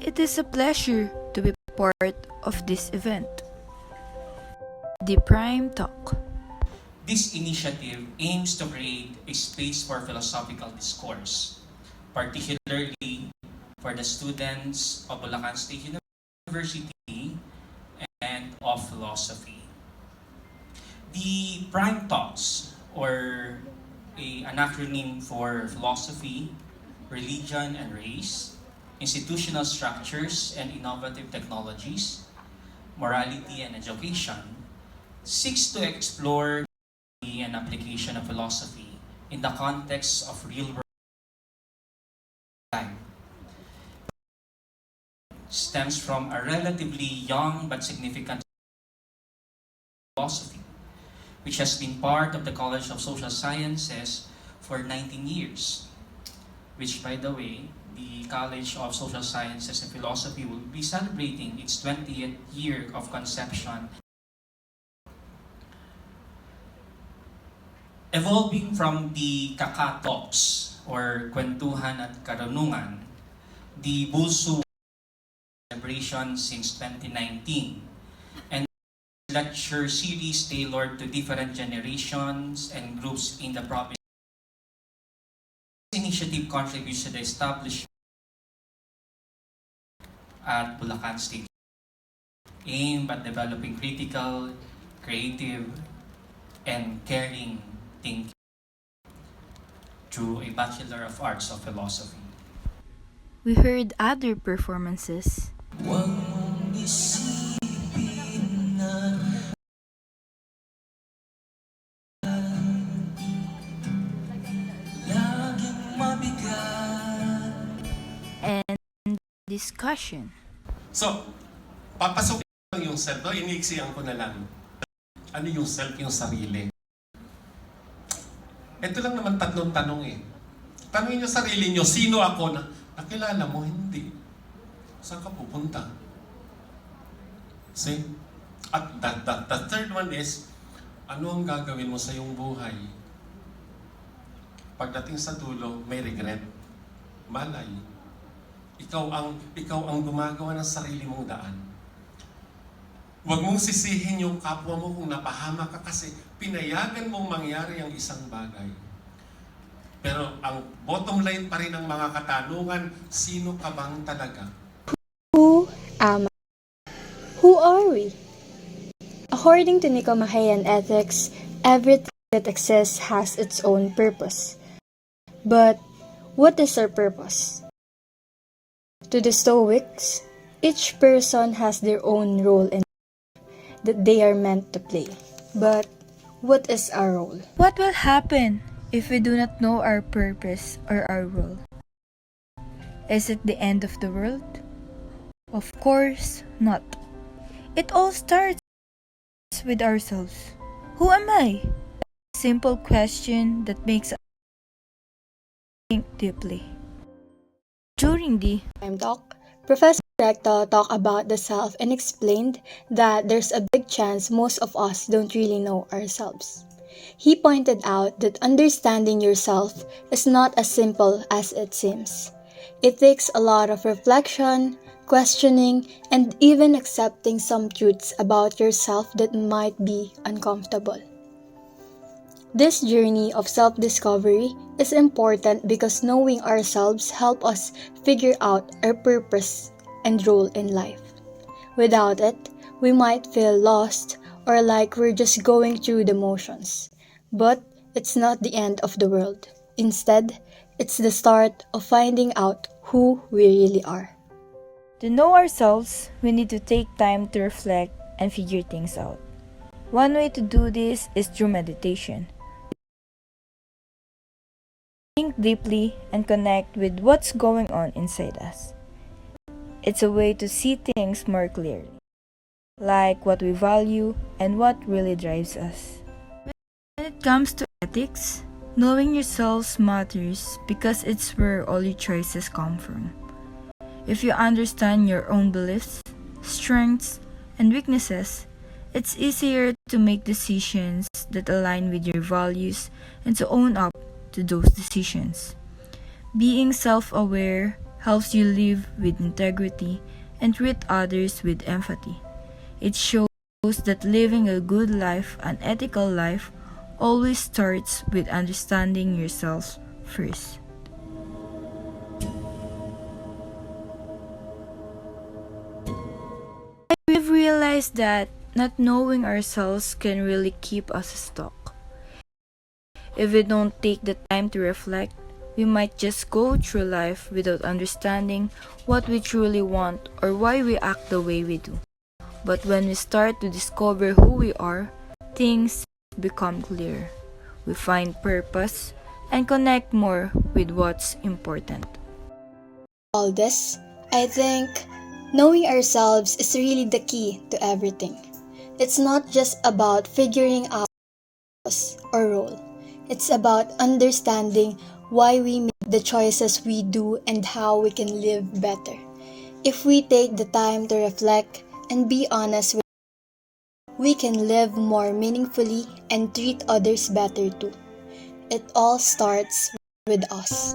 It is a pleasure to be part of this event. The Prime Talk. This initiative aims to create a space for philosophical discourse, particularly for the students of Bulacan State University and of philosophy. The Prime Talks, or an acronym for philosophy, religion and race, institutional structures and innovative technologies, morality and education, seeks to explore and application of philosophy in the context of real-world life. Stems from a relatively young but significant philosophy, which has been part of the College of Social Sciences for 19 years, which, by the way, the College of Social Sciences and Philosophy will be celebrating its 20th year of conception. Evolving from the Kakatoks, or Kwentuhan at Karunungan, the Bulsu celebration since 2019, and lecture series tailored to different generations and groups in the province. This initiative contributes to the establishment at Bulacan State, aimed at developing critical, creative, and caring thinking through a Bachelor of Arts of Philosophy. We heard other performances. And discussion. So, papasok lang yung self. No? Iniiksiyan ko na lang. Ano yung self, yung sarili? Ito lang naman tatlong tanong eh. Tanungin nyo sarili nyo, sino ako na? Nakilala mo, hindi. Saan ka pupunta? See? At the third one is, ano ang gagawin mo sa iyong buhay? Pagdating sa dulo, may regret. Malay. Ikaw ang gumagawa ng sarili mong daan. Huwag mong sisihin yung kapwa mo kung napahama ka kasi pinayagan mong mangyari ang isang bagay. Pero ang bottom line pa rin ng mga katanungan, sino ka bang talaga? Who am I? Who are we? According to Nicomachean ethics, everything that exists has its own purpose. But what is our purpose? To the Stoics, each person has their own role in that they are meant to play. But what is our role? What will happen if we do not know our purpose or our role? Is it the end of the world? Of course not. It all starts with ourselves. Who am I? A simple question that makes us think deeply. During the Prime Talk, Professor Recto talked about the self and explained that there's a big chance most of us don't really know ourselves. He pointed out that understanding yourself is not as simple as it seems. It takes a lot of reflection, questioning, and even accepting some truths about yourself that might be uncomfortable. This journey of self-discovery is important because knowing ourselves helps us figure out our purpose and role in life. Without it, we might feel lost or like we're just going through the motions. But it's not the end of the world. Instead, it's the start of finding out who we really are. To know ourselves, we need to take time to reflect and figure things out. One way to do this is through meditation. Think deeply and connect with what's going on inside us. It's a way to see things more clearly, like what we value and what really drives us. When it comes to ethics, knowing yourselves matters because it's where all your choices come from. If you understand your own beliefs, strengths, and weaknesses, it's easier to make decisions that align with your values and to own up to those decisions. Being self-aware helps you live with integrity, and treat others with empathy. It shows that living a good life, an ethical life, always starts with understanding yourself first. We've realized that not knowing ourselves can really keep us stuck. If we don't take the time to reflect, we might just go through life without understanding what we truly want or why we act the way we do. But when we start to discover who we are, things become clear. We find purpose and connect more with what's important. All this, I think knowing ourselves is really the key to everything. It's not just about figuring out us or role. It's about understanding why we make the choices we do and how we can live better. If we take the time to reflect and be honest with we can live more meaningfully and treat others better too. It all starts with us.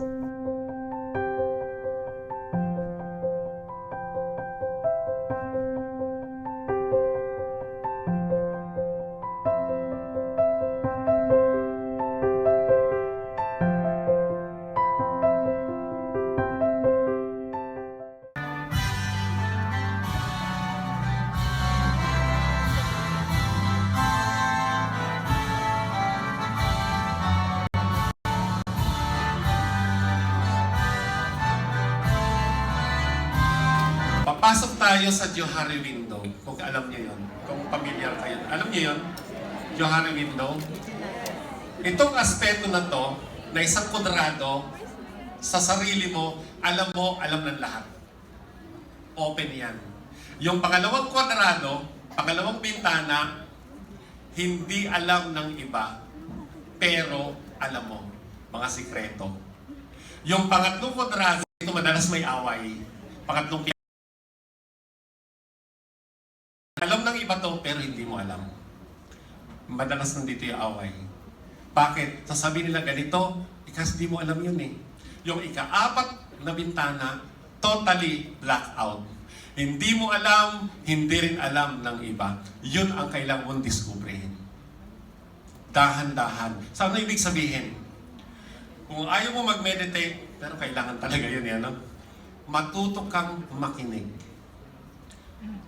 Papasok tayo sa Johari Window, kung alam niyo yun, kung familiar kayo. Alam niyo yun? Johari Window. Itong aspeto na to, na isang kwadrado, sa sarili mo, alam ng lahat. Open yan. Yung pangalawang kwadrado, pangalawang bintana, hindi alam ng iba, pero alam mo, mga sikreto. Yung pangatlong kwadrado, ito madalas may away. Pangatlong alam ng iba to, pero hindi mo alam. Madalas nandito yung away. Bakit? Sasabihin nila ganito, kasi hindi mo alam yun eh. Yung ika-apat na bintana, totally black out. Hindi mo alam, hindi rin alam ng iba. Yun ang kailangan mong diskubrihin. Dahan-dahan. So ano ibig sabihin? Kung ayaw mo mag-meditate, pero kailangan talaga yun yan, no? Matuto kang makinig.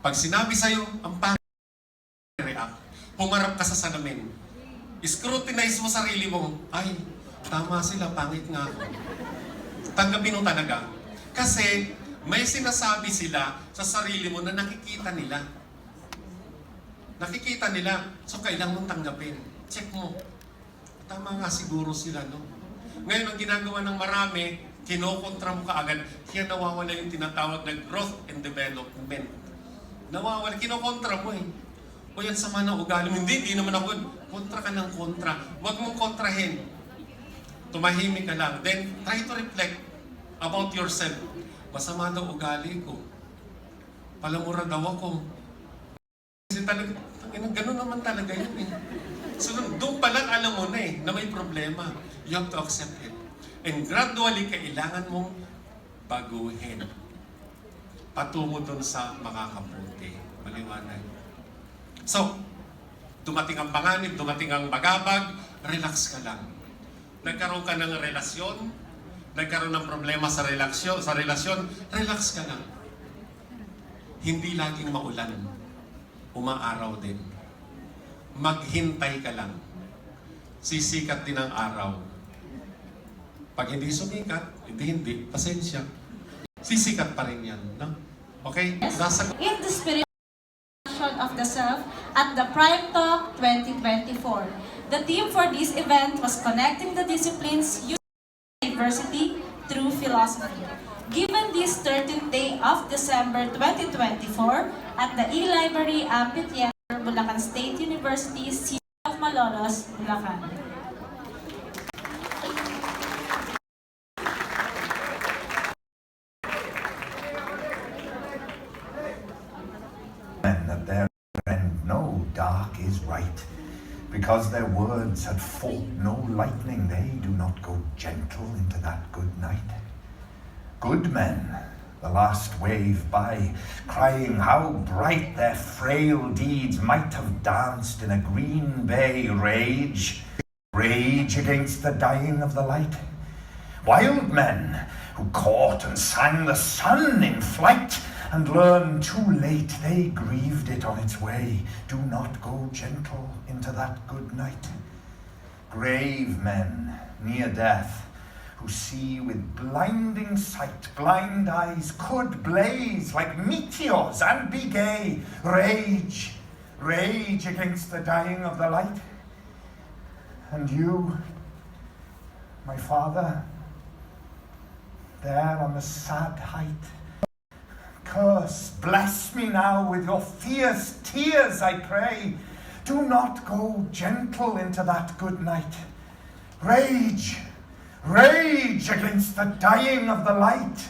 Pag sinabi sa'yo, ang pangit-react, humarap ka sa salamin. Scrutinize mo sarili mo. Ay, tama sila, pangit nga ako. Tanggapin mo talaga. Kasi may sinasabi sila sa sarili mo na nakikita nila. Nakikita nila. So, kailangan mong tanggapin. Check mo. Tama nga siguro sila, no? Ngayon, ang ginagawa ng marami, kinokontra mo kaagad. Kaya nawawala yung tinatawag na growth and development. Nawawala, kinokontra mo eh. O yan sama ng ugali mo. Hindi naman ako. Kontra ka ng kontra. Huwag mong kontrahin. Tumahimik ka lang. Then, try to reflect about yourself. Masama daw ugali ko. Palamura daw ako. Kasi talaga, ganun naman talaga yun eh. So, doon pa lang alam mo na eh, na may problema. You have to accept it. And gradually, kailangan mong baguhin. Patungo doon sa makakabuti. Maliwanag. So, dumating ang panganib, dumating ang bagabag, relax ka lang. Nagkaroon ka ng relasyon, nagkaroon ng problema sa relasyon, relax ka lang. Hindi laging maulan. Umaaraw din. Maghintay ka lang. Sisikat din ang araw. Pag hindi sumikat, hindi, pasensya. Sisikat pa rin yan, no? Okay? In the spirit of the self at the Prime Talk 2024. The theme for this event was connecting the disciplines using diversity through philosophy. Given this 13th day of December 2024 at the E-Library Amphitheater, Bulacan State University, City of Malolos, Bulacan. And that their end no dark is right, because their words had fought no lightning, they do not go gentle into that good night. Good men, the last wave by, crying how bright their frail deeds might have danced in a green bay. Rage, rage against the dying of the light. Wild men who caught and sang the sun in flight, and learned too late they grieved it on its way. Do not go gentle into that good night. Grave men near death, who see with blinding sight, blind eyes could blaze like meteors and be gay. Rage, rage against the dying of the light. And you, my father, there on the sad height, curse, bless me now with your fierce tears, I pray. Do not go gentle into that good night. Rage, rage against the dying of the light.